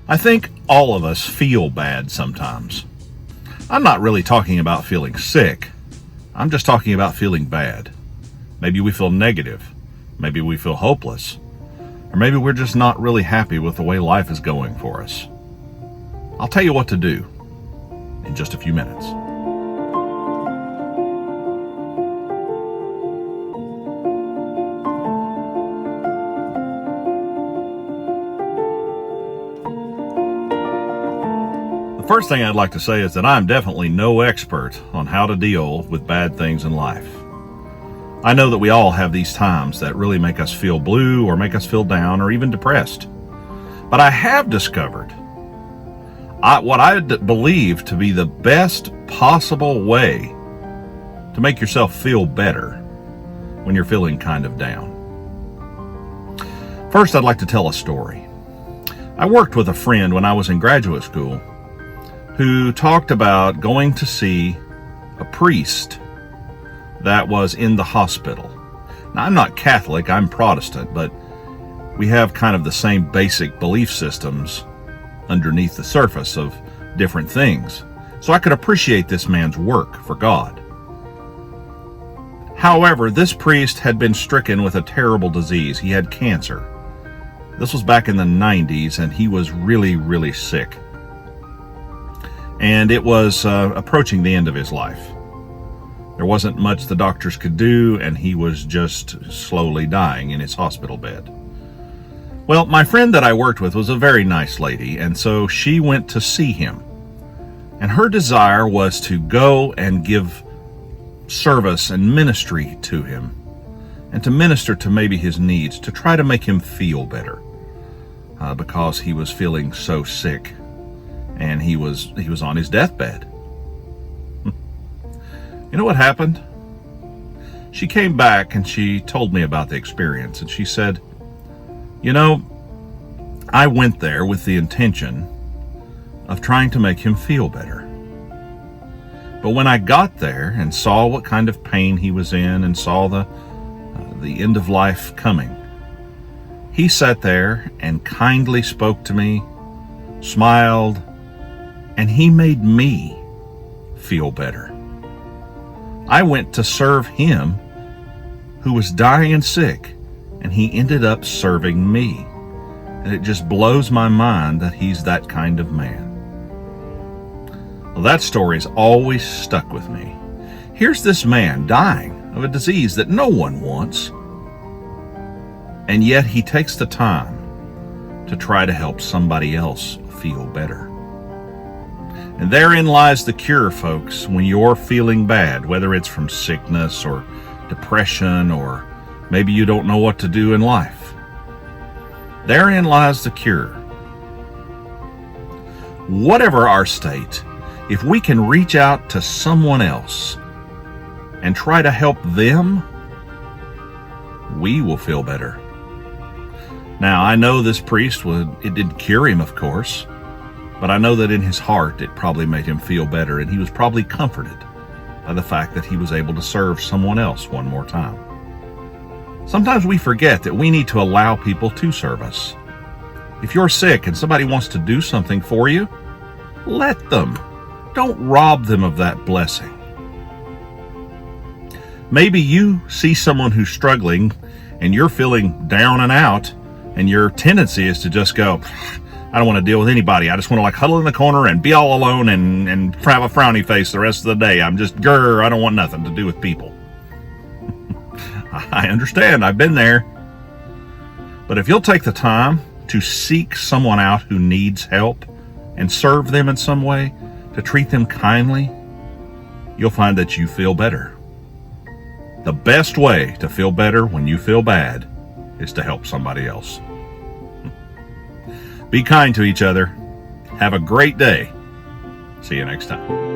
I think all of us feel bad sometimes. I'm not really talking about feeling sick. I'm just talking about feeling bad. Maybe we feel negative. Maybe we feel hopeless. Or maybe we're just not really happy with the way life is going for us. I'll tell you what to do in just a few minutes. The first thing I'd like to say is that I'm definitely no expert on how to deal with bad things in life. I know that we all have these times that really make us feel blue or make us feel down or even depressed. But I have discovered what I believe to be the best possible way to make yourself feel better when you're feeling kind of down. First, I'd like to tell a story. I worked with a friend when I was in graduate school who talked about going to see a priest that was in the hospital. Now, I'm not Catholic, I'm Protestant, but we have kind of the same basic belief systems underneath the surface of different things. So I could appreciate this man's work for God. However, this priest had been stricken with a terrible disease. He had cancer. This was back in the 90s, and he was really, really sick. And it was approaching the end of his life. There wasn't much the doctors could do, and he was just slowly dying in his hospital bed. Well, my friend that I worked with was a very nice lady, and so she went to see him. And her desire was to go and give service and ministry to him, and to minister to maybe his needs, to try to make him feel better, because he was feeling so sick. And he was on his deathbed. You know what happened? She came back and she told me about the experience, and she said, you know, I went there with the intention of trying to make him feel better. But when I got there and saw what kind of pain he was in and saw the end of life coming, he sat there and kindly spoke to me, smiled, and he made me feel better. I went to serve him who was dying and sick, and he ended up serving me. And it just blows my mind that he's that kind of man. Well, that story's always stuck with me. Here's this man dying of a disease that no one wants, and yet he takes the time to try to help somebody else feel better. And therein lies the cure, folks, when you're feeling bad, whether it's from sickness or depression, or maybe you don't know what to do in life. Therein lies the cure. Whatever our state, if we can reach out to someone else and try to help them, we will feel better. Now, I know this priest it didn't cure him, of course, but I know that in his heart it probably made him feel better, and he was probably comforted by the fact that he was able to serve someone else one more time. Sometimes we forget that we need to allow people to serve us. If you're sick and somebody wants to do something for you, let them. Don't rob them of that blessing. Maybe you see someone who's struggling and you're feeling down and out, and your tendency is to just go, I don't want to deal with anybody. I just want to huddle in the corner and be all alone and have a frowny face the rest of the day. I'm just, I don't want nothing to do with people. I understand. I've been there. But if you'll take the time to seek someone out who needs help and serve them in some way, to treat them kindly, you'll find that you feel better. The best way to feel better when you feel bad is to help somebody else. Be kind to each other. Have a great day. See you next time.